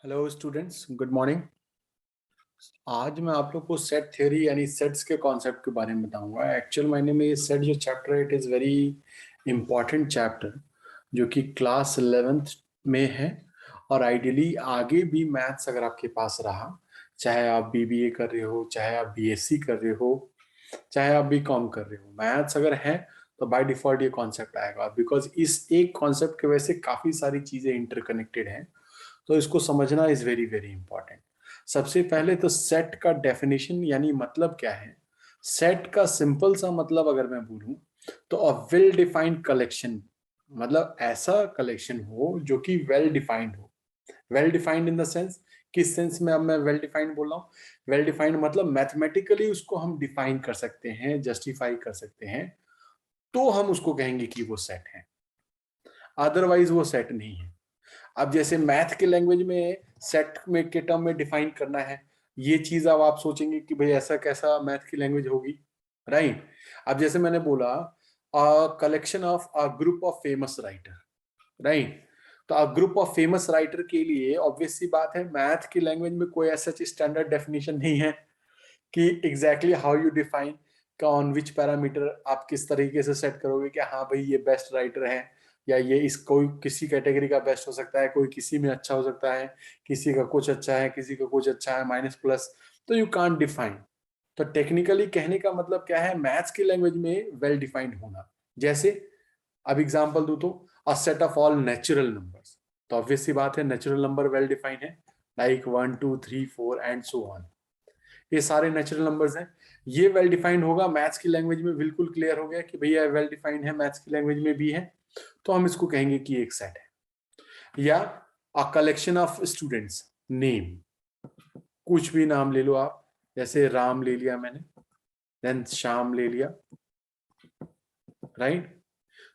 Hello students, good morning. आज मैं आप लोग को सेट थ्योरी यानी सेट्स के कॉन्सेप्ट के बारे में बताऊंगा। एक्चुअल मायने में ये सेट जो चैप्टर है, it is very important chapter जो कि क्लास 11th में है। और आइडियली आगे भी मैथ्स अगर आपके पास रहा, चाहे आप बीबीए कर रहे हो, चाहे आप बीएससी कर रहे हो, चाहे आप बीकॉम कर रहे हो, मैथ्स अगर है तो बाय डिफॉल्ट ये कॉन्सेप्ट आएगा। बिकॉज इस एक कॉन्सेप्ट की वजह से काफ़ी सारी चीज़ें इंटरकनेक्टेड हैं, तो इसको समझना इज वेरी वेरी इंपॉर्टेंट। सबसे पहले तो सेट का डेफिनेशन यानी मतलब क्या है। सेट का सिंपल सा मतलब अगर मैं बोलूं तो अ वेल डिफाइंड कलेक्शन, मतलब ऐसा कलेक्शन हो जो कि वेल डिफाइंड हो। Well defined in the sense, किस सेंस में अब मैं वेल डिफाइंड बोल रहा हूँ? वेल डिफाइंड मतलब मैथमेटिकली उसको हम डिफाइन कर सकते हैं, जस्टिफाई कर सकते हैं, तो हम उसको कहेंगे कि वो सेट है। अदरवाइज वो सेट नहीं है। अब जैसे मैथ के लैंग्वेज में सेट में के टर्म में डिफाइन करना है, ये चीज अब आप सोचेंगे कि भाई ऐसा कैसा मैथ की लैंग्वेज होगी, राइट? अब जैसे मैंने बोला collection of a group of famous writer, right? तो a group of famous writer के लिए ऑब्वियस सी बात है, मैथ की लैंग्वेज में कोई ऐसा स्टैंडर्ड डेफिनेशन नहीं है कि एग्जैक्टली हाउ यू डिफाइन का ऑन विच पैरामीटर आप किस तरीके से सेट करोगे कि हाँ भाई ये बेस्ट राइटर है, या ये इस कोई किसी कैटेगरी का बेस्ट हो सकता है, कोई किसी में अच्छा हो सकता है, किसी का कुछ अच्छा है, किसी का कुछ अच्छा है, माइनस प्लस, तो यू कांट डिफाइन। तो टेक्निकली कहने का मतलब क्या है, मैथ्स की लैंग्वेज में वेल डिफाइंड होना। जैसे अब एग्जांपल दूं तो a set of all natural numbers, तो ऑब्वियस सी बात है नेचुरल नंबर वेल डिफाइंड है, लाइक 1 2 3 4 एंड सो ऑन। ये सारे नेचुरल नंबर्स हैं, ये वेल डिफाइंड होगा। मैथ्स की लैंग्वेज में बिल्कुल क्लियर हो गया कि भैया वेल डिफाइंड है, मैथ्स की लैंग्वेज में भी है, तो हम इसको कहेंगे कि एक सेट है। या a collection of students name, कुछ भी नाम ले लो आप, जैसे राम ले लिया मैंने, देन श्याम ले लिया, राइट?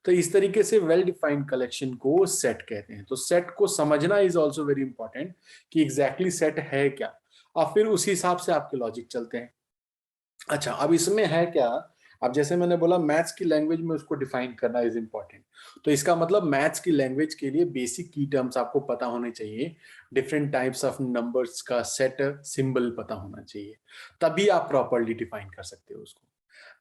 तो इस तरीके से वेल डिफाइंड कलेक्शन को सेट कहते हैं। तो सेट को समझना इज ऑल्सो वेरी इंपॉर्टेंट कि एग्जैक्टली सेट है क्या, और फिर उसी हिसाब से आपके लॉजिक चलते हैं। अच्छा, अब इसमें है क्या? अब जैसे मैंने बोला मैथ्स की लैंग्वेज में उसको डिफाइन करना इज इंपॉर्टेंट, तो इसका मतलब मैथ्स की लैंग्वेज के लिए बेसिक की टर्म्स आपको पता होने चाहिए, डिफरेंट टाइप्स ऑफ नंबर्स का सेट सिंबल पता होना चाहिए, तभी आप प्रॉपरली डिफाइन कर सकते हो उसको।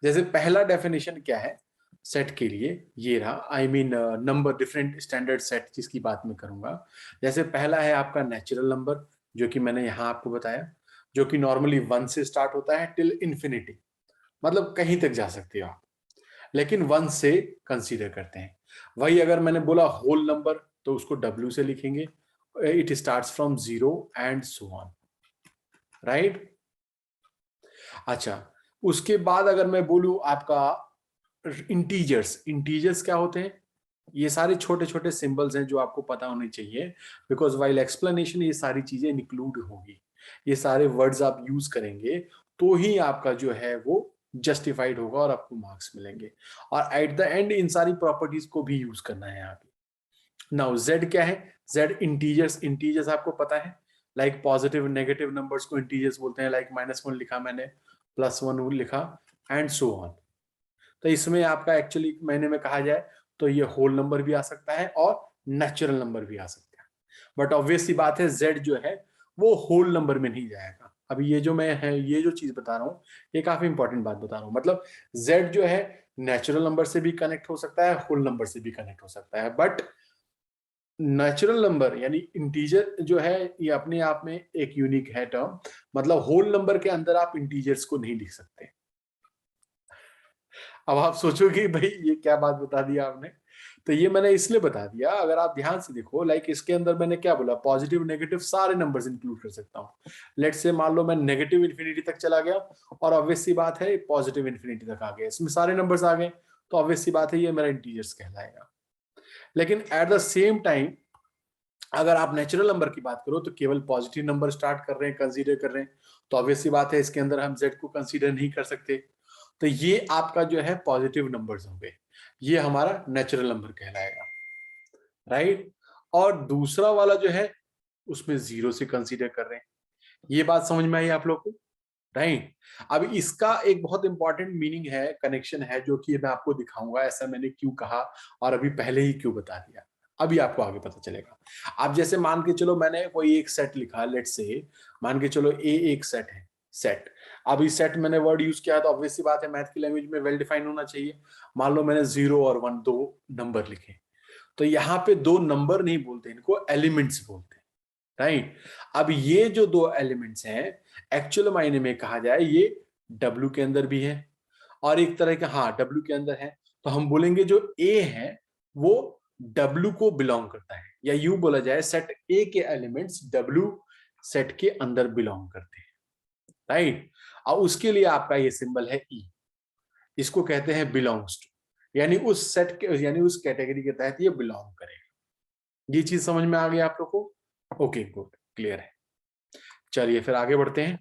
जैसे पहला डेफिनेशन क्या है सेट के लिए, ये रहा, I mean number different standard set जिसकी बात मैं करूंगा। जैसे पहला है आपका नेचुरल नंबर, जो कि मैंने यहाँ आपको बताया, जो कि नॉर्मली 1 से स्टार्ट होता है टिल इन्फिनिटी, मतलब कहीं तक जा सकते हो आप, लेकिन 1 से कंसीडर करते हैं। वही अगर मैंने बोला होल नंबर, तो उसको W से लिखेंगे, it starts from 0 and so on, right? अच्छा, उसके बाद अगर मैं बोलूं आपका इंटीजर्स, इंटीजर्स क्या होते हैं? ये सारे छोटे छोटे सिंबल्स हैं जो आपको पता होने चाहिए, बिकॉज वाइल एक्सप्लेनेशन ये सारी चीजें इंक्लूड होगी, ये सारे वर्ड्स आप यूज करेंगे, तो ही आपका जो है वो जस्टिफाइड होगा और आपको मार्क्स मिलेंगे। और एट द एंड इन सारी प्रॉपर्टीज को भी यूज करना है यहाँ पे। नाउ जेड क्या है? जेड इंटीजर्स, इंटीजर्स आपको पता है, लाइक पॉजिटिव नेगेटिव नंबर्स को इंटीजर्स बोलते हैं, लाइक -1 लिखा मैंने, +1 लिखा, एंड सो ऑन। तो इसमें आपका एक्चुअली महीने में कहा जाए तो ये होल नंबर भी आ सकता है और नेचुरल नंबर भी आ सकता है, बट ऑब्वियस सी बात है जेड जो है वो होल नंबर में नहीं जाएगा। अभी ये जो मैं है ये जो चीज बता रहा हूँ, ये काफी इंपॉर्टेंट बात बता रहा हूँ, मतलब जेड जो है नेचुरल नंबर से भी कनेक्ट हो सकता है, होल नंबर से भी कनेक्ट हो सकता है, बट नेचुरल नंबर यानी इंटीजर जो है ये अपने आप में एक यूनिक है टर्म, मतलब होल नंबर के अंदर आप इंटीजर्स को नहीं लिख सकते। अब आप सोचोगे भाई ये क्या बात बता दिया आपने, तो ये मैंने इसलिए बता दिया, अगर आप ध्यान से देखो, लाइक इसके अंदर मैंने क्या बोला, पॉजिटिव नेगेटिव सारे नंबर्स इंक्लूड कर सकता हूँ। लेट्स से मान लो मैं नेगेटिव इन्फिनिटी तक चला गया, और ऑब्वियस सी बात है पॉजिटिव इन्फिनिटी तक आ गया, इसमें सारे नंबर्स आ गए, तो ऑब्वियस सी बात है ये मेरा इंटीजर्स कहलाएगा। लेकिन एट द सेम टाइम अगर आप नेचुरल नंबर की बात करो तो केवल पॉजिटिव नंबर स्टार्ट कर रहे हैं, कंसीडर कर रहे हैं, तो ऑब्वियस सी बात है इसके अंदर हम जेड को कंसीडर नहीं कर सकते, तो ये आपका जो है पॉजिटिव नंबर्स होंगे, ये हमारा नेचुरल नंबर कहलाएगा, राइट? और दूसरा वाला जो है उसमें 0 से कंसीडर कर रहे हैं। ये बात समझ में आई आप लोग को, राइट? अब इसका एक बहुत इंपॉर्टेंट मीनिंग है, कनेक्शन है, जो कि मैं आपको दिखाऊंगा ऐसा मैंने क्यों कहा और अभी पहले ही क्यों बता दिया। अभी आपको आगे पता चलेगा। अब जैसे मान के चलो मैंने कोई एक सेट लिखा, लेट्स से मान के चलो ए एक सेट है, सेट। अब इस सेट मैंने वर्ड यूज किया तो ऑब्वियस सी बात है मैथ की लैंग्वेज में वेल डिफाइंड होना चाहिए। मान लो मैंने 0 और 1 दो नंबर लिखे, तो यहाँ पे दो नंबर नहीं बोलते, इनको एलिमेंट्स बोलते हैं, राइट। अब ये जो दो एलिमेंट्स हैं, एक्चुअल मायने में कहा जाए ये डब्ल्यू के अंदर भी है और एक तरह का, हाँ डब्ल्यू के अंदर है, तो हम बोलेंगे जो ए है वो डब्ल्यू को बिलोंग करता है, या यूं बोला जाए सेट ए के एलिमेंट्स डब्ल्यू सेट के अंदर बिलोंग करते हैं, राइट। और उसके लिए आपका ये सिंबल है ई, इसको कहते हैं बिलोंग्स टू, यानी उस सेट के, यानी उस कैटेगरी के तहत ये बिलोंग करेगा। ये चीज समझ में आ गई आप लोग को? ओके गुड, क्लियर है। चलिए फिर आगे बढ़ते हैं।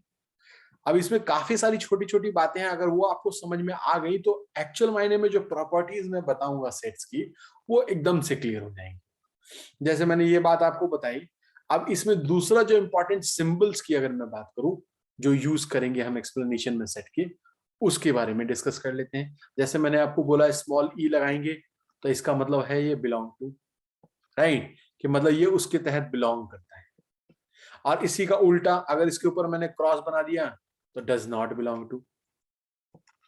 अब इसमें काफी सारी छोटी छोटी बातें हैं, अगर वो आपको समझ में आ गई तो एक्चुअल मायने में जो प्रॉपर्टीज मैं बताऊंगा सेट्स की वो एकदम से क्लियर हो जाएंगी। जैसे मैंने ये बात आपको बताई, अब इसमें दूसरा जो इंपॉर्टेंट सिंबल्स की अगर मैं बात करूं जो यूज करेंगे हम एक्सप्लेनेशन में सेट के, उसके बारे में डिस्कस कर लेते हैं। जैसे मैंने आपको बोला स्मॉल ई लगाएंगे तो इसका मतलब है ये बिलोंग टू, राइट, कि मतलब ये उसके तहत बिलोंग करता है। और इसी का उल्टा अगर इसके ऊपर मैंने क्रॉस बना दिया तो डज नॉट बिलोंग टू,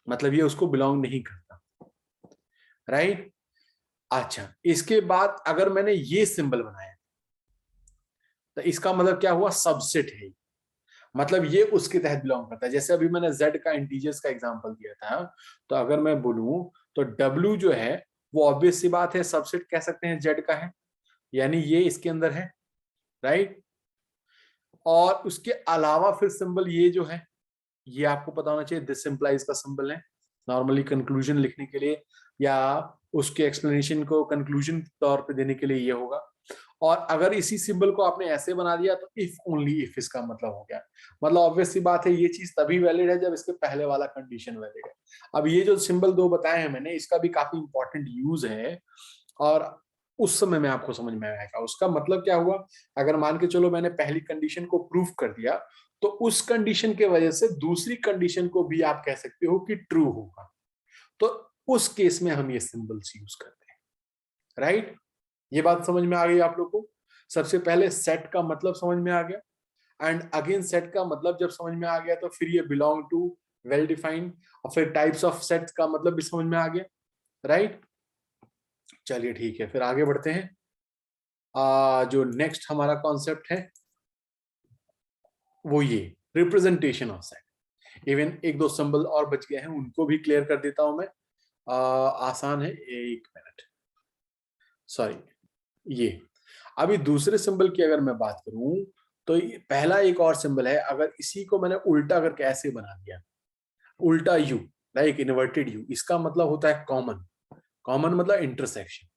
मतलब ये उसको बिलोंग नहीं करता, राइट। अच्छा, इसके बाद अगर मैंने ये सिंबल बनाया तो इसका मतलब क्या हुआ, सबसेट है, मतलब ये उसके तहत बिलोंग करता है। जैसे अभी मैंने z का इंटीजर्स का एग्जांपल दिया था, तो अगर मैं बोलूं तो w जो है वो ऑब्वियस सी बात है सबसेट कह सकते हैं z का है, यानी ये इसके अंदर है, राइट। और उसके अलावा फिर सिंबल ये जो है, ये आपको पता होना चाहिए, दिस सिंप्लाइज का सिंबल है, नॉर्मली कंक्लूजन लिखने के लिए या उसके एक्सप्लेनेशन को कंक्लूजन तौर पे देने के लिए ये होगा। और अगर इसी सिंबल को आपने ऐसे बना दिया तो इफ ओनली इफ इसका मतलब हो गया, मतलब ऑब्वियस सी बात है ये चीज तभी वैलिड है जब इसके पहले वाला कंडीशन वैलिड है। अब ये जो सिंबल दो बताए हैं मैंने, इसका भी काफी इंपॉर्टेंट यूज है और उस समय में आपको समझ में आएगा। उसका मतलब क्या हुआ, अगर मान के चलो मैंने पहली कंडीशन को प्रूफ कर दिया तो उस कंडीशन के वजह से दूसरी कंडीशन को भी आप कह सकते हो कि ट्रू होगा, तो उस केस में हम ये सिंबल्स यूज करते हैं, राइट। ये बात समझ में आ गई आप लोग को? सबसे पहले सेट का मतलब समझ में आ गया, एंड अगेन सेट का मतलब जब समझ में आ गया तो फिर ये बिलोंग टू, वेल डिफाइंड, और फिर टाइप्स ऑफ सेट्स का मतलब भी समझ में आ गया, राइट। चलिए ठीक है, फिर आगे बढ़ते हैं। जो नेक्स्ट हमारा कॉन्सेप्ट है वो ये रिप्रेजेंटेशन ऑफ सेट। इवन एक दो सिंबल और बच गए हैं, उनको भी क्लियर कर देता हूं मैं। आसान है, एक मिनट, सॉरी, ये अभी दूसरे सिंबल की अगर मैं बात करूं तो पहला एक और सिंबल है, अगर इसी को मैंने उल्टा करके ऐसे बना दिया, उल्टा यू, लाइक इन्वर्टेड यू, इसका मतलब होता है कॉमन। कॉमन मतलब इंटरसेक्शन।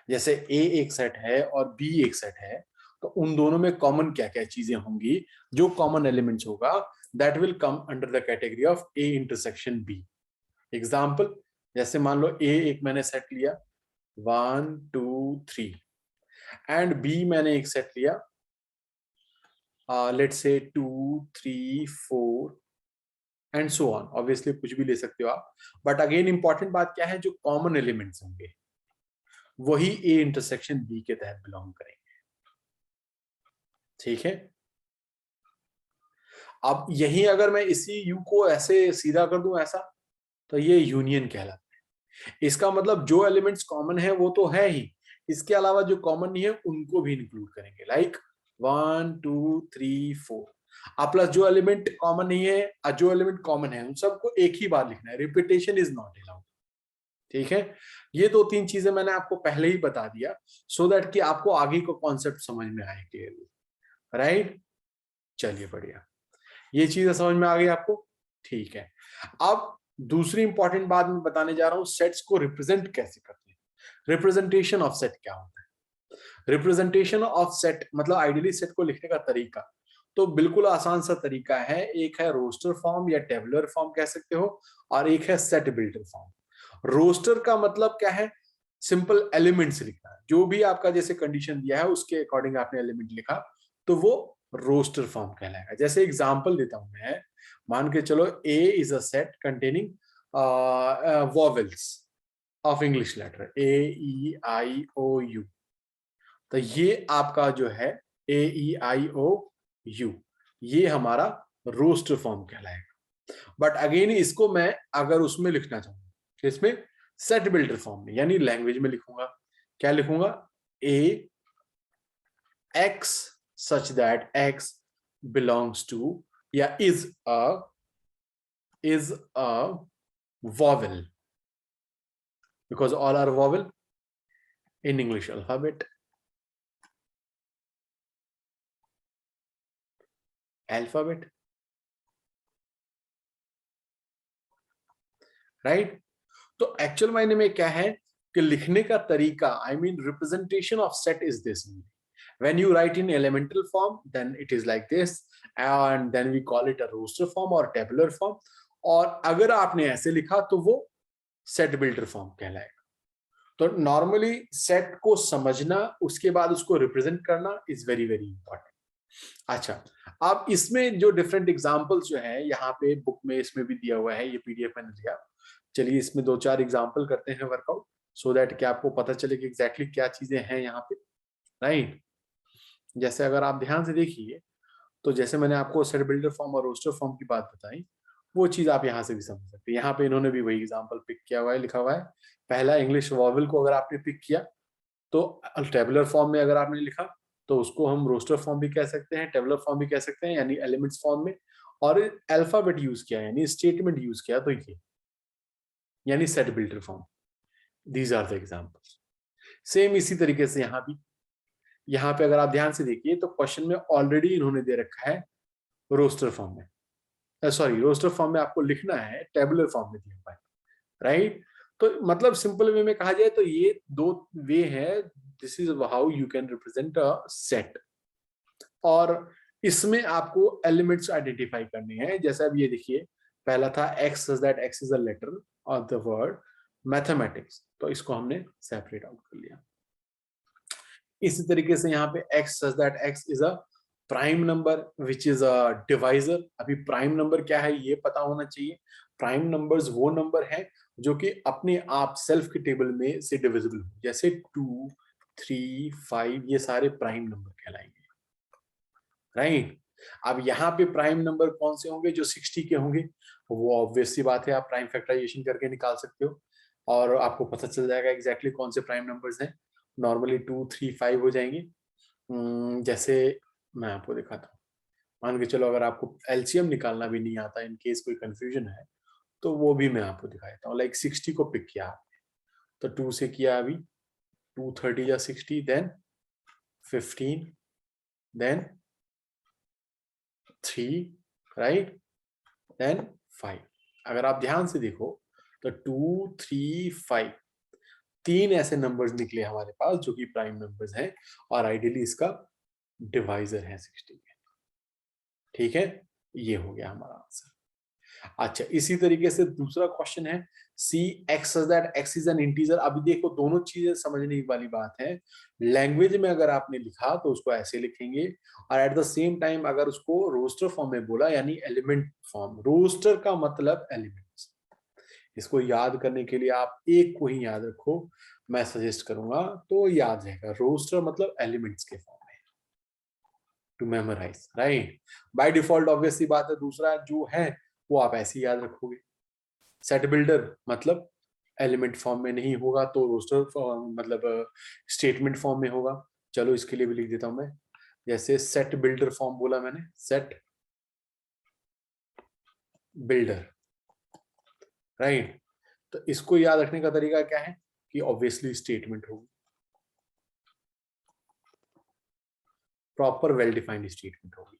जैसे ए एक सेट है और बी एक सेट है, तो उन दोनों में कॉमन क्या क्या चीजें होंगी, जो कॉमन एलिमेंट्स होगा that will come under the category of A intersection B. Example, जैसे मान लो ए एक मैंने सेट लिया 1 2 3, एंड बी मैंने एक सेट लिया let's say 2 3 4 and so on. Obviously कुछ भी ले सकते हो आप, बट अगेन इंपॉर्टेंट बात क्या है, जो कॉमन एलिमेंट्स होंगे वही ए इंटरसेक्शन बी के तहत बिलोंग करेंगे, ठीक है। अब यही अगर मैं इसी यू को ऐसे सीधा कर दूं ऐसा, तो ये यूनियन कहलाता है। इसका मतलब जो एलिमेंट्स कॉमन है वो तो है ही, इसके अलावा जो कॉमन नहीं है उनको भी इंक्लूड करेंगे, लाइक 1 2 3 4। अब प्लस जो एलिमेंट कॉमन नहीं है और जो एलिमेंट कॉमन है उन सबको एक ही बार लिखना है, रिपीटेशन इज नॉट अलाउड, ठीक है। ये दो तीन चीजें मैंने आपको पहले ही बता दिया सो दैट कि आपको आगे को कॉन्सेप्ट समझ में आए क्लियरली, राइट। चलिए बढ़िया, ये चीजें समझ में आ गई आपको, ठीक है। अब दूसरी इंपॉर्टेंट बात मैं बताने जा रहा हूं, सेट्स को रिप्रेजेंट कैसे करते हैं। रिप्रेजेंटेशन ऑफ सेट क्या होता है? रिप्रेजेंटेशन ऑफ सेट मतलब आइडियली सेट को लिखने का तरीका तो बिल्कुल आसान सा तरीका है, एक है रोस्टर फॉर्म या टेबुलर फॉर्म कह सकते हो, और एक है सेट बिल्डर फॉर्म। रोस्टर का मतलब क्या है, सिंपल एलिमेंट्स लिखना, जो भी आपका जैसे कंडीशन दिया है उसके अकॉर्डिंग आपने एलिमेंट लिखा तो वो रोस्टर फॉर्म कहलाएगा। जैसे एग्जांपल देता हूं मैं, मान के चलो A is a set containing vowels, of English letter AEIOU। तो ये आपका जो है AEIOU, ये हमारा रोस्टर फॉर्म कहलाएगा। बट अगेन इसको मैं अगर उसमें लिखना चाहूंगा, इसमें सेट बिल्डर फॉर्म में यानी लैंग्वेज में लिखूंगा, क्या लिखूंगा? A X such that X belongs to या is a vowel because all are vowel in English alphabet. Right? तो एक्चुअल मायने में क्या है कि लिखने का तरीका, I mean representation of set is this. When you write in elemental form, then it is like this, and then we call it a roster form or tabular form. और अगर आपने ऐसे लिखा तो वो सेट बिल्डर फॉर्म कहलाएगा। तो normally set को समझना, उसके बाद उसको रिप्रेजेंट करना इज वेरी वेरी इंपॉर्टेंट। अच्छा, अब इसमें जो डिफरेंट एग्जांपल्स जो है यहाँ पे बुक में इसमें भी दिया हुआ है, ये पीडीएफ मैंने दिया। चलिए इसमें 2-4 एग्जांपल करते हैं वर्कआउट, सो दैट कि आपको पता चले कि एग्जैक्टली क्या चीजें हैं यहाँ पे, राइट? जैसे अगर आप ध्यान से देखिए तो जैसे मैंने आपको सेट बिल्डर फॉर्म और रोस्टर फॉर्म की बात बताई, वो चीज आप यहाँ से भी समझ सकते हैं। यहाँ पे इन्होंने भी वही एग्जांपल पिक किया हुआ है, लिखा हुआ है पहला इंग्लिश वॉवल को अगर आपने पिक किया तो टेबुलर फॉर्म में अगर आपने लिखा तो उसको हम रोस्टर फॉर्म भी कह सकते हैं, टेबुलर फॉर्म भी कह सकते हैं, यानी एलिमेंट्स फॉर्म में। और अल्फाबेट यूज किया यानी स्टेटमेंट यूज किया तो ये यानी set builder form. These are the examples. Same इसी तरीके से यहाँ पे अगर आप ध्यान से देखिए तो क्वेश्चन में ऑलरेडी इन्होंने दे रखा है रोस्टर फॉर्म में, सॉरी रोस्टर फॉर्म में आपको लिखना है, टेबुलर फॉर्म में दिया हुआ है, राइट? तो मतलब सिंपल वे में कहा जाए तो ये दो वे है, this is how you can represent a set. और इसमें आपको एलिमेंट्स आइडेंटिफाई करने हैं। जैसे अब ये देखिए, पहला था x such that x is a letter of the word mathematics, तो इसको हमने सेपरेट आउट कर लिया। इसी तरीके से यहाँ पे x such that x is a prime number which is a divisor. अभी प्राइम नंबर क्या है ये पता होना चाहिए। प्राइम नंबर्स वो नंबर है जो कि अपने आप सेल्फ के टेबल में से डिविजिबल हो, जैसे 2, 3, 5 ये सारे प्राइम नंबर कहलाएंगे, राइट? अब यहाँ पे प्राइम नंबर कौन से होंगे? जो 60 के होंगे, वो ऑब्वियस सी बात है, आप प्राइम फैक्टराइजेशन करके निकाल सकते हो और आपको पता चल जाएगा एग्जैक्टली कौन से प्राइम नंबर्स हैं। नॉर्मली 2, 3, 5 हो जाएंगे। जैसे मैं आपको दिखाता हूँ, मान के चलो अगर आपको एलसीएम निकालना भी नहीं आता, इन केस कोई कंफ्यूजन है, तो वो भी मैं आपको दिखा देता हूँ। लाइक 60 को पिक किया आपने, तो 2 से किया अभी, 2 30 या 60, देन 15, देन 3, राइट, देन 5। अगर आप ध्यान से देखो तो 2, 3, 5 तीन ऐसे नंबर्स निकले हमारे पास जो कि प्राइम नंबर्स हैं और आइडियली इसका डिवाइजर है 60 में। ठीक है, ये हो गया हमारा आंसर। अच्छा, इसी तरीके से दूसरा क्वेश्चन है C x that x is an integer. अभी देखो दोनों चीजें समझने वाली बात है। लैंग्वेज में अगर आपने लिखा तो उसको ऐसे लिखेंगे, और एट द सेम टाइम अगर उसको रोस्टर फॉर्म में बोला यानी एलिमेंट फॉर्म। रोस्टर का मतलब एलिमेंट्स। इसको याद करने के लिए आप एक को ही याद रखो, मैं सजेस्ट करूंगा तो याद रहेगा। रोस्टर मतलब एलिमेंट्स के फॉर्म में, to memorise, right? By default obviously बात है, दूसरा जो है वो आप ऐसे ही याद रखोगे। सेट बिल्डर मतलब एलिमेंट फॉर्म में नहीं होगा तो रोस्टर मतलब स्टेटमेंट फॉर्म में होगा। चलो इसके लिए भी लिख देता हूं मैं, जैसे सेट बिल्डर फॉर्म बोला मैंने, सेट बिल्डर, राइट? तो इसको याद रखने का तरीका क्या है कि ऑब्वियसली स्टेटमेंट होगी, प्रॉपर वेल डिफाइंड स्टेटमेंट होगी,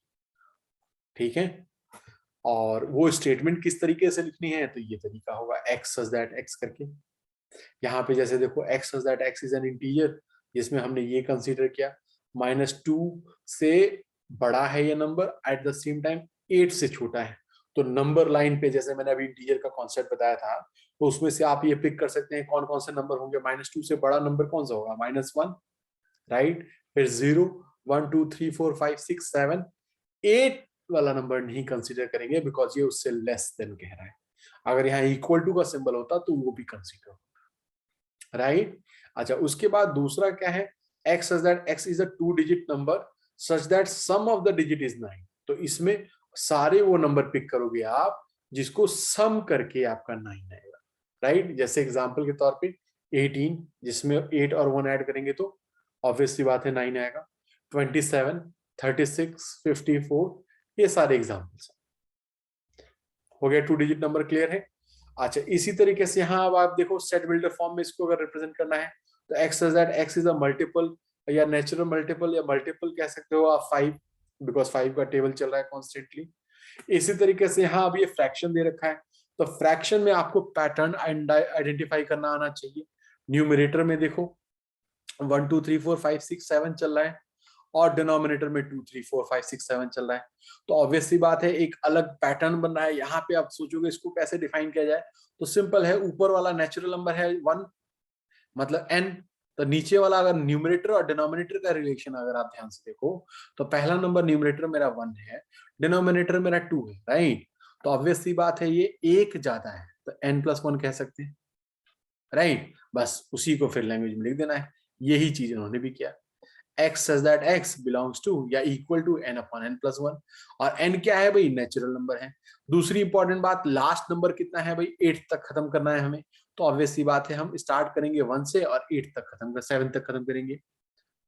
ठीक है? और वो स्टेटमेंट किस तरीके से लिखनी है तो ये तरीका होगा एक्स सच दैट एक्स करके। यहाँ पे जैसे देखो x such that x is an integer, जिसमें हमने ये कंसीडर किया -2 से बड़ा है ये number, at the same time 8 से छोटा है। तो नंबर लाइन पे जैसे मैंने अभी इंटीजर का कॉन्सेप्ट बताया था, तो उसमें से आप ये पिक कर सकते हैं कौन कौन से नंबर होंगे। -2 से बड़ा नंबर कौन सा होगा? -1, राइट? फिर 0, 1, 2, 3, 4, 5, 6, 7, 8 वाला नंबर नहीं कंसीडर करेंगे बिकॉज ये उससे लेस देन कह रहा है। अगर यहाँ इक्वल टू का सिंबल होता तो वो भी कंसीडर होता, राइट। अच्छा, उसके बाद दूसरा क्या है, x such that x is a 2 digit number such that sum of the digit is 9। तो इसमें सारे वो नंबर पिक करोगे आप जिसको सम करके आपका 9 आएगा, राइट। जैसे एग्जांपल के तौर पे 18, जिसमें 8 और 1 ऐड करेंगे तो ऑब्वियस सी बात है 9 आएगा। 27, 36, 54, ये सारे एग्जांपल्स हो गया। 2 डिजिट नंबर क्लियर है। अच्छा, इसी तरीके से यहाँ अब आप देखो सेट बिल्डर फॉर्म में इसको अगर रिप्रेजेंट करना है तो x is that x is a multiple या नेचुरल मल्टीपल या मल्टीपल कह सकते हो आप 5, बिकॉज 5 का टेबल चल रहा है कॉन्स्टेंटली। इसी तरीके से यहाँ अब ये फ्रैक्शन दे रखा है, तो फ्रैक्शन में आपको पैटर्न आइडेंटिफाई करना आना चाहिए। न्यूमरेटर में देखो 1 2 3 4 5 6 7 चल रहा है और डिनोमिनेटर में 2 3 4 5 6 7 चल रहा है, तो ऑब्वियस सी बात है एक अलग पैटर्न बन रहा है। यहाँ पे आप सोचोगे इसको कैसे डिफाइन किया जाए, तो सिंपल है, ऊपर वाला नेचुरल नंबर है 1 मतलब n, तो नीचे वाला अगर न्यूमरेटर और डिनोमिनेटर का रिलेशन अगर आप ध्यान से देखो तो पहला नंबर न्यूमरेटर मेरा 1 है, डिनोमिनेटर मेरा 2 है, राइट। तो ऑब्वियस सी बात है ये एक ज्यादा है तो n+1 कह सकते हैं, राइट। बस उसी को फिर लैंग्वेज में लिख देना है, यही चीज इन्होंने भी किया। x says that x belongs to या equal to n upon n+1, और n क्या है भाई, नेचुरल नंबर है। दूसरी इंपॉर्टेंट बात, लास्ट नंबर कितना है भाई, 8 तक खत्म करना है हमें, तो ऑब्वियस सी बात है हम स्टार्ट करेंगे 1 से और 8 तक खत्म कर 7 तक खत्म करेंगे,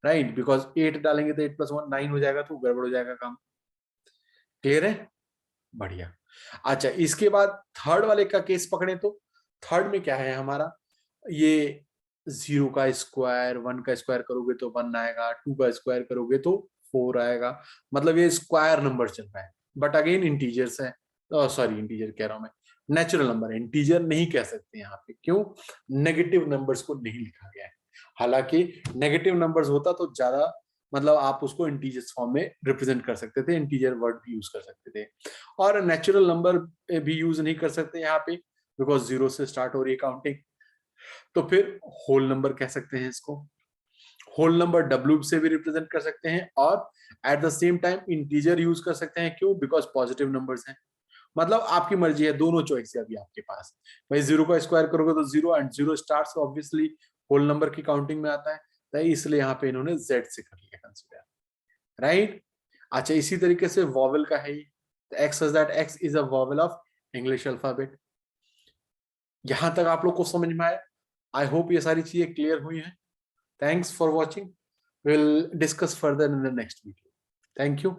राइट। बिकॉज 8 डालेंगे तो 8+1 9 हो जाएगा, तो गड़बड़ हो जाएगा काम। क्लियर है, बढ़िया। अच्छा, इसके बाद थर्ड वाले का केस पकड़े तो थर्ड में क्या है हमारा, ये 0 का स्क्वायर 1 का स्क्वायर करोगे तो 1 आएगा, 2 का स्क्वायर करोगे तो 4 आएगा, मतलब ये स्क्वायर नंबर चल रहा है। बट अगेन इंटीजर्स है, सॉरी इंटीजर कह रहा हूं मैं, नेचुरल नंबर है, इंटीजर नहीं कह सकते यहाँ पे, क्यों, नेगेटिव नंबर्स को नहीं लिखा गया है। हालांकि नेगेटिव नंबर्स होता तो ज्यादा, मतलब आप उसको इंटीजर्स फॉर्म में रिप्रेजेंट कर सकते थे, इंटीजर वर्ड भी यूज कर सकते थे, और नेचुरल नंबर भी यूज नहीं कर सकते यहाँ पे बिकॉज 0 से स्टार्ट हो रही है काउंटिंग। तो फिर होल नंबर कह सकते हैं इसको, होल नंबर डब्ल्यू से भी रिप्रेजेंट कर सकते हैं और at the same time integer use कर सकते हैं, क्यों, बिकॉज पॉजिटिव नंबर्स हैं। मतलब आपकी मर्जी है, दोनों चॉइस है अभी आपके पास। भाई 0 का स्क्वायर करोगे तो 0 and 0 stars obviously whole number की काउंटिंग में आता है, तो इसलिए यहाँ पे इन्होंने z से कर लिया कंसीडर, राइट। अच्छा, इसी तरीके से वॉवेल का है, x says that x is a vowel of English alphabet। यहां तक आप लोग को समझ में आया, आई होप ये सारी चीजें क्लियर हुई हैं। Thanks for watching, will discuss further in the next video. Thank you.